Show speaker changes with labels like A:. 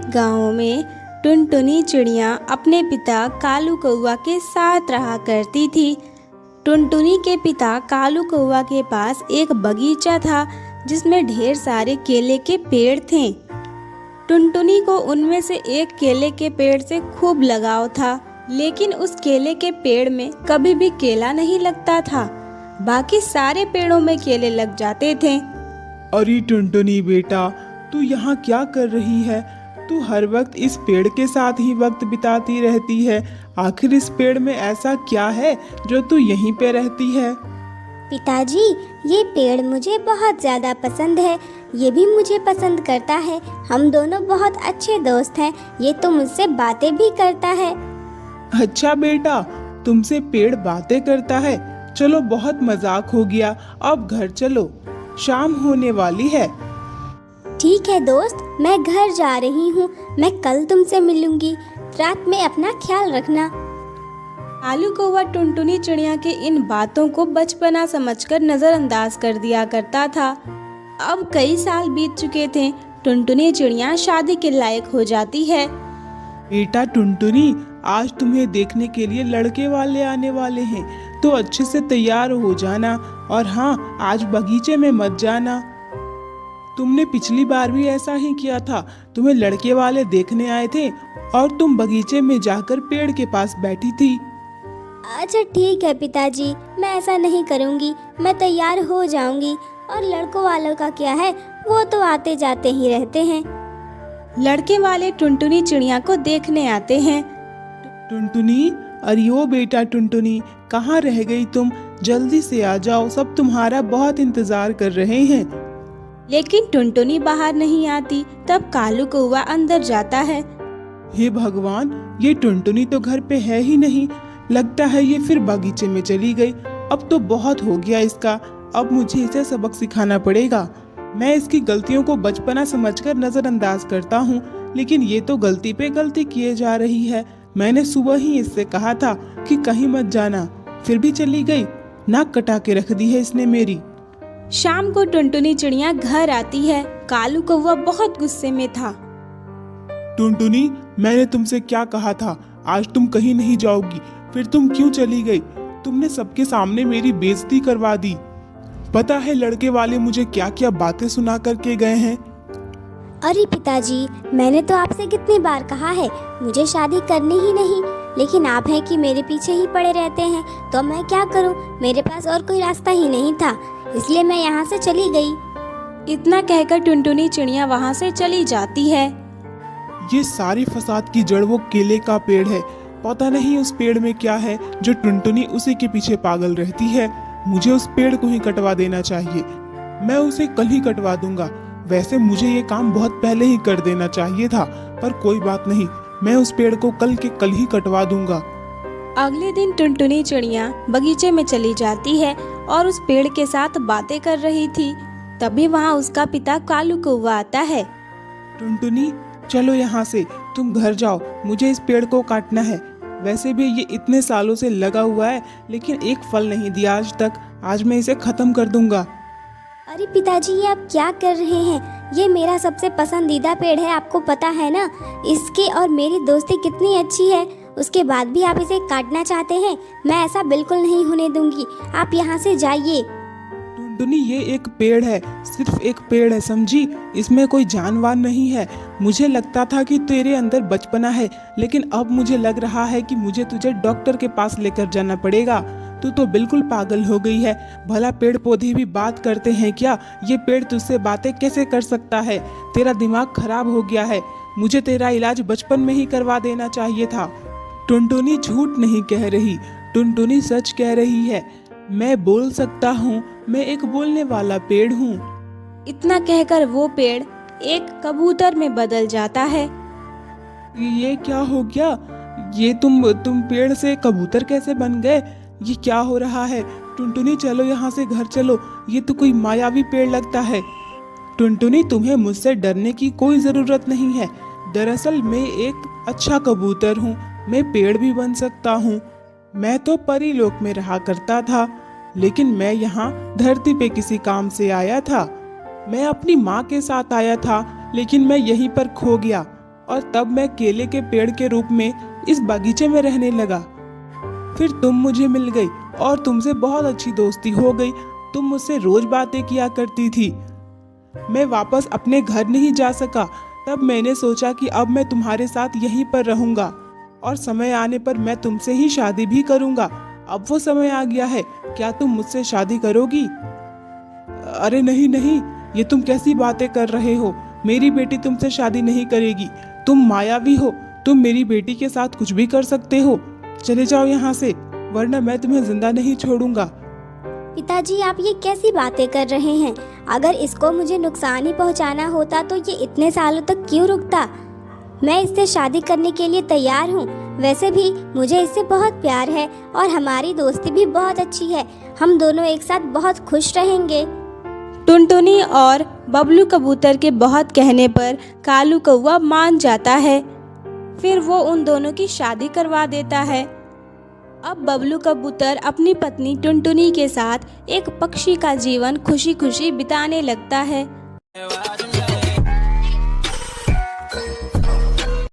A: गांव में टुनटुनी चिड़िया अपने पिता कालू कौआ के साथ रहा करती थी। टुनटुनी के पिता कालू कौआ के पास एक बगीचा था जिसमें ढेर सारे केले के पेड़ थे। टुनटुनी को उनमें से एक केले के पेड़ से खूब लगाव था, लेकिन उस केले के पेड़ में कभी भी केला नहीं लगता था। बाकी सारे पेड़ों में केले लग जाते थे।
B: अरे टुनटुनी बेटा, तू यहाँ क्या कर रही है? तू हर वक्त इस पेड़ के साथ ही वक्त बिताती रहती है। आखिर इस पेड़ में ऐसा क्या है जो तू यहीं पे रहती है?
C: पिताजी, ये पेड़ मुझे बहुत ज़्यादा पसंद है, ये भी मुझे पसंद करता है। हम दोनों बहुत अच्छे दोस्त हैं। ये तो मुझसे बातें भी करता है।
B: अच्छा बेटा, तुमसे पेड़ बातें करता है? चलो, बहुत मजाक हो गया, अब घर चलो, शाम होने वाली है।
C: ठीक है दोस्त, मैं घर जा रही हूँ। मैं कल तुमसे मिलूंगी। रात में अपना ख्याल रखना।
A: कालू कौवा टुनटुनी चिड़िया के इन बातों को बचपना समझकर नजरअंदाज कर दिया करता था। अब कई साल बीत चुके थे। टुनटुनी चिड़िया शादी के लायक हो जाती है।
B: बेटा टुनटुनी, आज तुम्हें देखने के लिए लड़के वाले आने वाले हैं, तो अच्छे से तैयार हो जाना। और हाँ, आज बगीचे में मत जाना। तुमने पिछली बार भी ऐसा ही किया था। तुम्हें लड़के वाले देखने आए थे और तुम बगीचे में जाकर पेड़ के पास बैठी थी।
C: अच्छा ठीक है पिताजी, मैं ऐसा नहीं करूँगी। मैं तैयार हो जाऊँगी। और लड़कों वालों का क्या है, वो तो आते जाते ही रहते हैं।
A: लड़के वाले टुनटुनी चिड़िया को देखने आते हैं।
B: टुनटुनी, अरे ओ बेटा टुनटुनी, कहाँ रह गई तुम? जल्दी से आ जाओ, सब तुम्हारा बहुत इंतजार कर रहे हैं।
A: लेकिन टुनटुनी बाहर नहीं आती। तब कालू कौवा अंदर जाता है।
B: हे भगवान, ये टुनटुनी तो घर पे है ही नहीं। लगता है ये फिर बगीचे में चली गई। अब तो बहुत हो गया इसका। अब मुझे इसे सबक सिखाना पड़ेगा। मैं इसकी गलतियों को बचपना समझकर नजरअंदाज करता हूँ, लेकिन ये तो गलती पे गलती किए जा रही है। मैंने सुबह ही इससे कहा था कि कहीं मत जाना, फिर भी चली गई। नाक कटा के रख दी है इसने मेरी।
A: शाम को टुनटुनी चिड़िया घर आती है। कालू कौवा बहुत गुस्से में था।
B: टुनटुनी, मैंने तुमसे क्या कहा था? आज तुम कहीं नहीं जाओगी, फिर तुम क्यों चली गई? तुमने सबके सामने मेरी बेइज्जती करवा दी। पता है लड़के वाले मुझे क्या क्या बातें सुना करके गए हैं।
C: अरे पिताजी, मैंने तो आपसे कितनी बार कहा है मुझे शादी करनी ही नहीं, लेकिन आप हैं कि मेरे पीछे ही पड़े रहते हैं। तो मैं क्या करूं? मेरे पास और कोई रास्ता ही नहीं था, इसलिए मैं यहाँ से चली गई।
A: इतना कहकर टुनटुनी चिड़िया वहाँ से चली जाती है।
B: ये सारी फसाद की जड़ वो केले का पेड़ है। पता नहीं उस पेड़ में क्या है जो टुनटुनी उसी के पीछे पागल रहती है। मुझे उस पेड़ को ही कटवा देना चाहिए। मैं उसे कल ही कटवा दूंगा। वैसे मुझे ये काम बहुत पहले ही कर देना चाहिए था, पर कोई बात नहीं, मैं उस पेड़ को कल के कल ही कटवा दूंगा।
A: अगले दिन टुनटुनी चिड़िया बगीचे में चली जाती है और उस पेड़ के साथ बातें कर रही थी। तभी वहाँ उसका पिता कालू कौवा आता है।
B: टुनटुनी, चलो यहाँ से, तुम घर जाओ, मुझे इस पेड़ को काटना है। वैसे भी ये इतने सालों से लगा हुआ है, लेकिन एक फल नहीं दिया आज तक। आज मैं इसे खत्म कर दूंगा।
C: अरे पिताजी, ये आप क्या कर रहे हैं? ये मेरा सबसे पसंदीदा पेड़ है, आपको पता है ना। इसकी और मेरी दोस्ती कितनी अच्छी है, उसके बाद भी आप इसे काटना चाहते हैं। मैं ऐसा बिल्कुल नहीं होने दूंगी। आप यहाँ से जाइए।
B: टुनटुनी, ये एक पेड़ है, सिर्फ एक पेड़ है, समझी? इसमें कोई जानवर नहीं है। मुझे लगता था कि तेरे अंदर बचपना है, लेकिन अब मुझे लग रहा है कि मुझे तुझे डॉक्टर के पास लेकर जाना पड़ेगा। तू तो बिल्कुल पागल हो गई है। भला पेड़ पौधे भी बात करते हैं क्या? ये पेड़ तुझसे बातें कैसे कर सकता है? तेरा दिमाग खराब हो गया है। मुझे तेरा इलाज बचपन में ही करवा देना चाहिए था। टुनटुनी झूठ नहीं कह रही, टुनटुनी सच कह रही है। मैं बोल सकता हूँ, मैं एक बोलने वाला पेड़ हूँ।
A: इतना कहकर वो पेड़ एक कबूतर में बदल जाता है।
B: ये क्या हो गया? ये तुम पेड़ से कबूतर कैसे बन गए? ये क्या हो रहा है? टुनटुनी, चलो यहाँ से घर चलो। ये तो कोई मायावी पेड़ लगता है। टुनटुनी, तुम्हें मुझसे डरने की कोई जरूरत नहीं है। दरअसल मैं एक अच्छा कबूतर हूँ। मैं पेड़ भी बन सकता हूँ। मैं तो परीलोक में रहा करता था, लेकिन मैं यहाँ धरती पे किसी काम से आया था। मैं अपनी माँ के साथ आया था, लेकिन मैं यहीं पर खो गया। और तब मैं केले के पेड़ के रूप में इस बगीचे में रहने लगा। फिर तुम मुझे मिल गई और तुमसे बहुत अच्छी दोस्ती हो गई। तुम मुझसे रोज बातें किया करती थी। मैं वापस अपने घर नहीं जा सका। तब मैंने सोचा कि अब मैं तुम्हारे साथ यहीं पर रहूंगा और समय आने पर मैं तुमसे ही शादी भी करूंगा। अब वो समय आ गया है। क्या तुम मुझसे शादी करोगी? अरे नहीं नहीं, ये तुम कैसी बातें कर रहे हो? मेरी बेटी तुमसे शादी नहीं करेगी। तुम मायावी हो। तुम मेरी बेटी के साथ कुछ भी कर सकते हो। चले जाओ यहाँ से, वरना मैं तुम्हें जिंदा नहीं छोड़ूंगा।
C: पिताजी, आप ये कैसी बातें कर रहे हैं? अगर इसको मुझे नुकसान ही पहुंचाना होता तो ये इतने सालों तक क्यों रुकता? मैं इससे शादी करने के लिए तैयार हूँ। वैसे भी मुझे इससे बहुत प्यार है और हमारी दोस्ती भी बहुत अच्छी है। हम दोनों एक साथ बहुत खुश रहेंगे।
A: टुनटुनी और बबलू कबूतर के बहुत कहने पर कालू कौवा मान जाता है। फिर वो उन दोनों की शादी करवा देता है। अब बबलू कबूतर अपनी पत्नी टुनटुनी के साथ एक पक्षी का जीवन खुशी खुशी बिताने लगता है।